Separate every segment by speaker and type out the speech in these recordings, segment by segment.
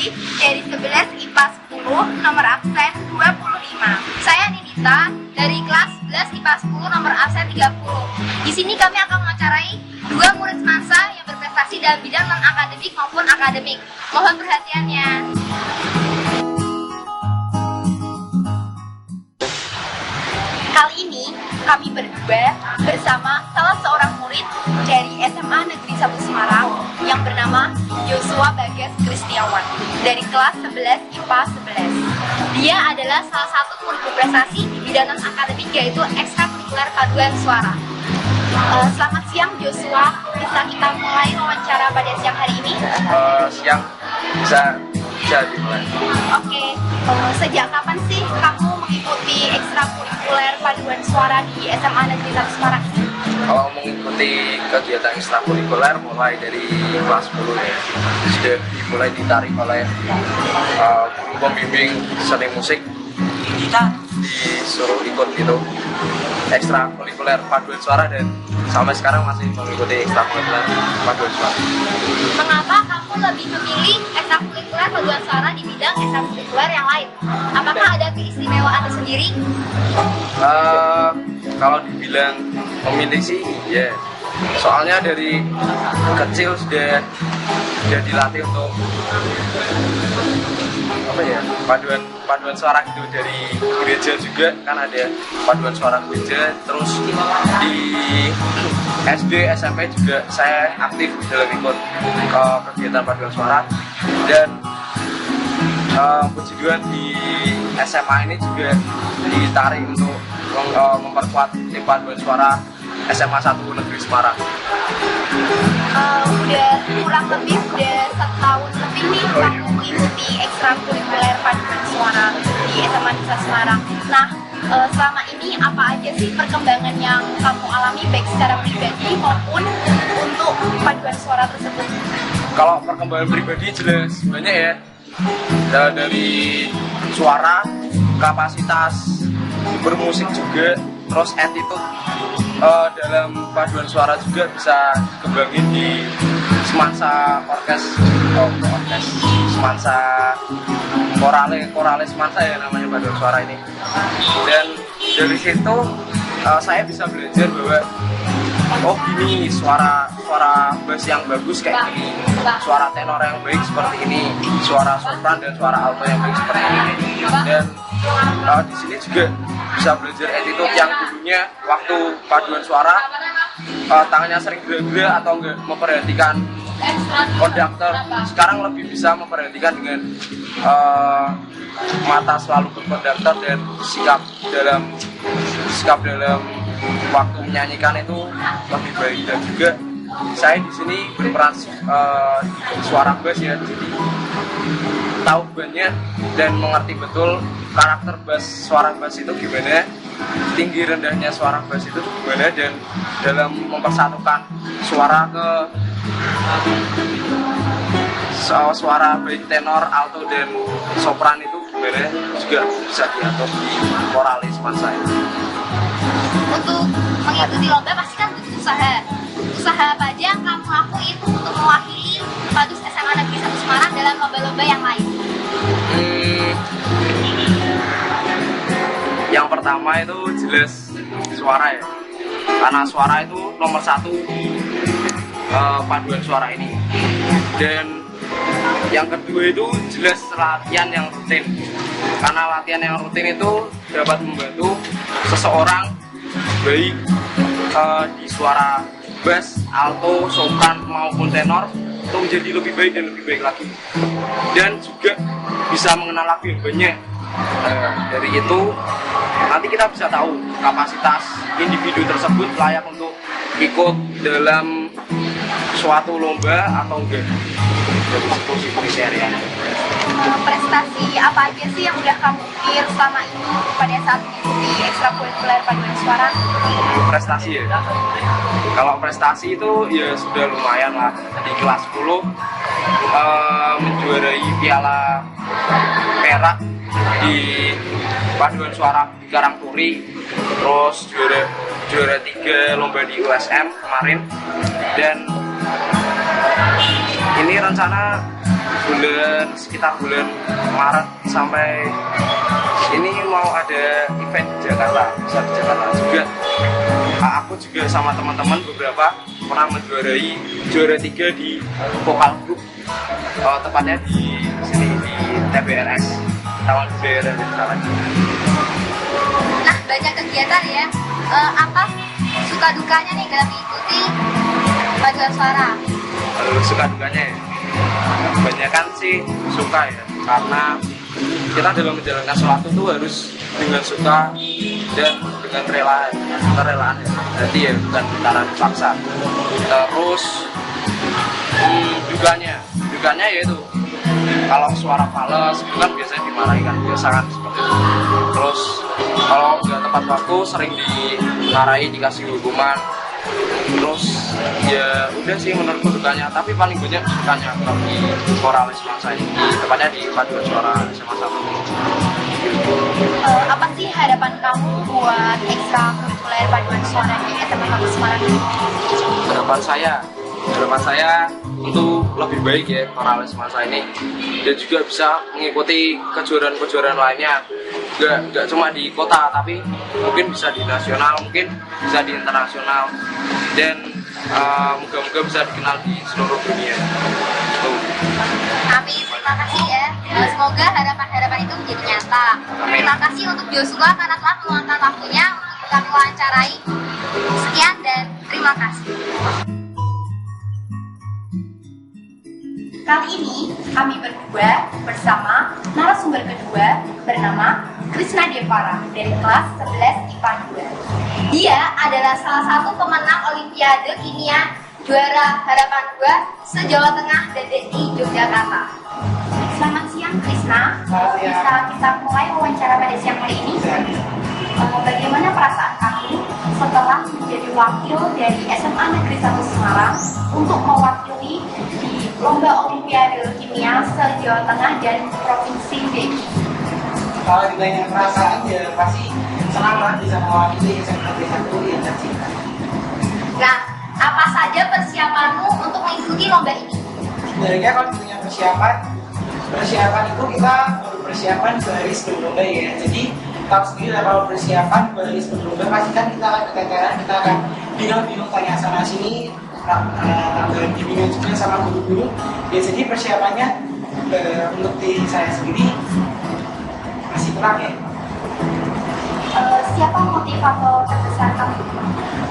Speaker 1: Putri dari 11 IPA 10 nomor absen 25. Saya Nidita dari kelas 11 IPA 10 nomor absen 30. Di sini kami akan mewawancarai dua murid semansa yang berprestasi dalam bidang non-akademik maupun akademik. Mohon perhatiannya. Kali ini kami berdua bersama salah seorang murid dari SMA Negeri 1 Semarang yang bernama Joshua Bagas Kristiawan dari kelas 11 IPA 11. Dia adalah salah satu murid berprestasi di bidang non-akademik yaitu ekstrakurikuler paduan suara. Selamat siang Joshua, bisa kita mulai wawancara pada siang hari ini?
Speaker 2: Siang, bisa dimulai.
Speaker 1: Oke, sejak kapan sih kamu mengikuti ekstrakurikuler paduan suara di SMA Negeri 1 Semarang ini?
Speaker 2: Kalau mengikuti kegiatan ekstrakurikuler mulai dari kelas 10 ya, sudah dimulai ditarik oleh guru pembimbing seni musik, disuruh ikut gitu ekstrakurikuler paduan suara dan sampai sekarang masih mengikuti ekstrakurikuler paduan suara.
Speaker 1: Mengapa kamu lebih memilih ekstrakurikuler paduan suara di bidang ekstrakurikuler yang lain? Apakah ada keistimewaan tersendiri?
Speaker 2: Kalau dibilang memilih sih, ya. Soalnya dari kecil sudah dilatih untuk paduan suara gitu, dari gereja juga kan ada paduan suara gereja, terus di SD SMP juga saya aktif dalam ikut kegiatan paduan suara, dan puji Tuhan di SMA ini juga ditarik untuk memperkuat tim paduan suara SMA 1 Negeri Semarang.
Speaker 1: Udah kurang lebih setahun lebih nih kamu mengikuti ekstrakurikuler paduan suara di SMA Negeri Semarang. Nah, selama ini apa aja sih perkembangan yang kamu alami baik secara pribadi maupun untuk paduan suara tersebut?
Speaker 2: Kalau perkembangan pribadi jelas banyak ya, dari suara, kapasitas bermusik juga, terus attitude dalam paduan suara juga bisa dikembangin di semansa semansa korale semansa ya namanya paduan suara ini. Dan dari situ saya bisa belajar bahwa oh gini suara bass yang bagus kayak gini, suara tenor yang baik seperti ini, suara sopran dan suara alto yang baik seperti ini. Dan di sini juga bisa belajar attitude yang dulunya waktu paduan suara tangannya sering gerak-gerak atau enggak memperhatikan konduktor, sekarang lebih bisa memperhatikan dengan mata selalu ke konduktor, dan sikap dalam waktu menyanyikan itu lebih baik. Dan juga saya di sini berperan suara bass ya, jadi tahu bandnya dan mengerti betul karakter bass, suara bass itu gimana, tinggi rendahnya suara bass itu gimana, dan dalam mempersatukan suara ke suara baik tenor, alto dan sopran itu gimana juga bisa diatur di koralis semansa itu.
Speaker 1: Untuk mengikuti lomba pasti kan butuh usaha apa aja yang kamu lakuin untuk mewakili Padus SMA Negeri 1 Semarang dalam lomba-lomba yang lain?
Speaker 2: Yang pertama itu jelas suara ya, karena suara itu nomor 1 paduan suara ini. Dan yang kedua itu jelas latihan yang rutin, karena latihan yang rutin itu dapat membantu seseorang baik di suara bass, alto, sopran maupun tenor itu menjadi lebih baik dan lebih baik lagi, dan juga bisa mengenal lagu yang banyak. Dari itu nanti kita bisa tahu kapasitas individu tersebut layak untuk ikut dalam suatu lomba atau enggak. Dari situ kriteria.
Speaker 1: Prestasi apa aja sih yang udah kamu ukir selama ini pada saat mengikuti ekstrakurikuler paduan suara?
Speaker 2: Prestasi ya? Kalau prestasi itu ya sudah lumayan lah. Di kelas 10 menjuarai piala perak di paduan suara di Karangturi, terus juara 3 lomba di USM kemarin, dan ini rencana sekitar bulan Maret sampai ini mau ada event di Jakarta, bisa di Jakarta juga. Aku juga sama teman-teman beberapa pernah menjuarai juara 3 di vokal group, tepatnya di sini di TBRS Taman Budaya dan Wisata.
Speaker 1: Nah, banyak kegiatan ya. Apa suka dukanya nih dalam mengikuti paduan suara?
Speaker 2: Suka dukanya ya, kebanyakan sih suka ya, karena kita dalam menjalankan sesuatu tuh harus dengan suka dan dengan kerelaan ya. Jadi ya bukan karena dipaksa. Terus dukanya yaitu kalau suara fals itu kan biasanya dimarahi kan, biasa kan seperti itu. Terus kalau nggak tepat waktu sering dimarahi, dikasih hukuman. Terus ya udah sih menurutku dukanya, tapi paling banyak sukanya di Koralis Masa ini, tepatnya di paduan suara SMA 1.
Speaker 1: Apa sih harapan kamu buat ekstra kurikuler paduan suara di SMA 1 Semarang ini?
Speaker 2: Harapan saya untuk lebih baik ya Koralis Masa ini, dan juga bisa mengikuti kejuaraan-kejuaraan lainnya, nggak cuma di kota tapi mungkin bisa di nasional, mungkin bisa di internasional, dan moga-moga bisa dikenal di seluruh dunia.
Speaker 1: Amin, terima kasih ya. Semoga harapan-harapan itu menjadi nyata.
Speaker 2: Amin.
Speaker 1: Terima kasih untuk Joshua karena telah meluangkan waktunya untuk kami wawancarai. Sekian dan terima kasih. Kali ini kami berdua bersama narasumber kedua bernama Krisna Devara dari kelas 11 IPA 2. Dia adalah salah satu pemenang Olimpiade Kimia juara harapan 2 se-Jawa Tengah dan DKI Yogyakarta. Selamat siang Krisna. Bisa kita mulai wawancara pada siang hari ini? Bagaimana perasaan kamu setelah menjadi wakil dari SMA Negeri 1 Semarang untuk mewakili di Lomba Olimpiade Kimia se-Jawa Tengah dan Provinsi DKI?
Speaker 3: Kalau ditanya perasaan ya pasti senang banget bisa mewakili SMA Negeri 1 yang tercinta.
Speaker 1: Nah, apa saja persiapanmu untuk mengikuti lomba ini?
Speaker 3: Sebenarnya kalau ditanya persiapan itu kita baru persiapan 2 hari sebelum lomba ya. Jadi tahu sendiri lah kalau persiapan 2 hari sebelum lomba pasti kan kita akan keteteran, kita akan bingung tanya sana sini, dibimbing juga sama guru-guru. Ya jadi persiapannya untuk diri saya sendiri masih kurang ya.
Speaker 1: Siapa motivator terbesar kamu?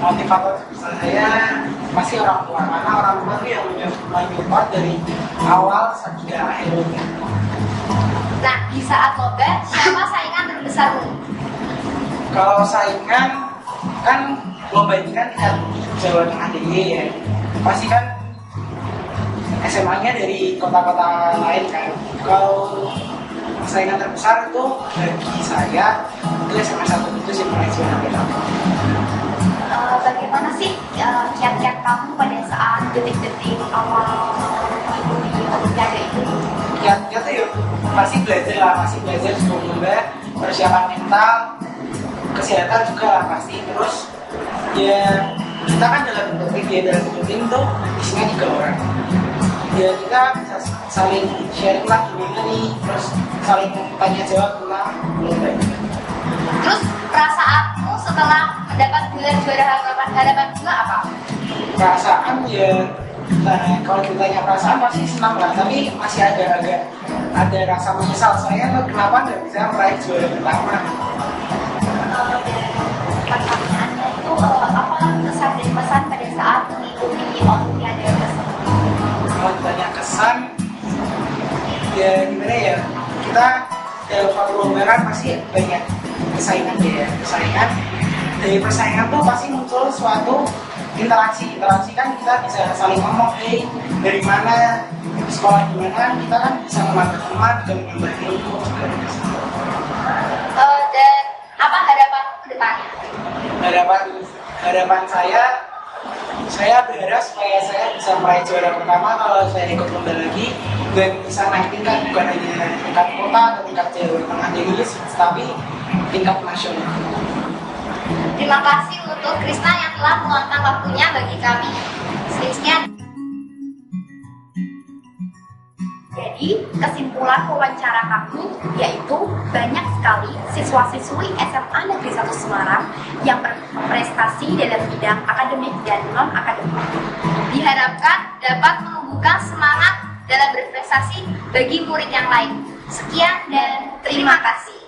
Speaker 3: Motivator terbesar saya pasti orang tua, karena orang tua itu yang menyupport dari awal hingga akhir lomba.
Speaker 1: Nah, di saat lomba, siapa saingan terbesarmu?
Speaker 3: Kalau saingan kan lomba ini kan tingkat Jawa Tengah DKI ya, pasti kan SMA-nya dari kota-kota lain kan. Kalau saingan terbesar itu bagi saya itu SMA 1 itu sih mulai juara pertama.
Speaker 1: Bagaimana sih kiat-kiat kamu pada saat detik-detik awal mengikuti Olimpiade itu?
Speaker 3: Kiat-kiat itu ya pasti belajar sebelum lomba, persiapan mental, kesehatan juga lah pasti. Terus ya kita kan dalam bentuk tim tuh isinya 3 orang. Ya kita bisa saling sharing lah gimana nih, terus saling tanya jawab ulang lomba.
Speaker 1: Terus perasaanmu setelah mendapat gelar juara harapan 2 apa?
Speaker 3: Perasaan ya, kalau ditanya perasaan pasti senang lah, tapi masih ada rasa menyesal saya kenapa nggak bisa meraih juara pertama.
Speaker 1: Pertanyaannya itu apa kesan dan pesan pada saat mengikuti Olimpiade tersebut?
Speaker 3: Kalau ditanya kesan, ya gimana ya, kita dalam suatu lomba kan pasti banyak persaingan dari persaingan tuh pasti muncul suatu interaksi kan kita bisa saling ngomong, dari mana, sekolah di mana, kita kan bisa menambah teman dan menambah ilmu.
Speaker 1: Dan apa harapan ke depannya?
Speaker 3: Harapan saya berharap supaya saya bisa meraih juara pertama kalau saya ikut lomba lagi, dan bisa naik tingkat bukan hanya tingkat kota atau tingkat Jawa Tengah DKI, tapi tingkat nasional.
Speaker 1: Terima kasih untuk Krisna yang telah meluangkan waktunya bagi kami. Sekian. Jadi, kesimpulan wawancara kami yaitu banyak sekali siswa-siswi SMA Negeri 1 Semarang yang berprestasi dalam bidang akademik dan non-akademik.
Speaker 4: Diharapkan dapat menumbuhkan semangat dalam berprestasi bagi murid yang lain. Sekian dan terima kasih.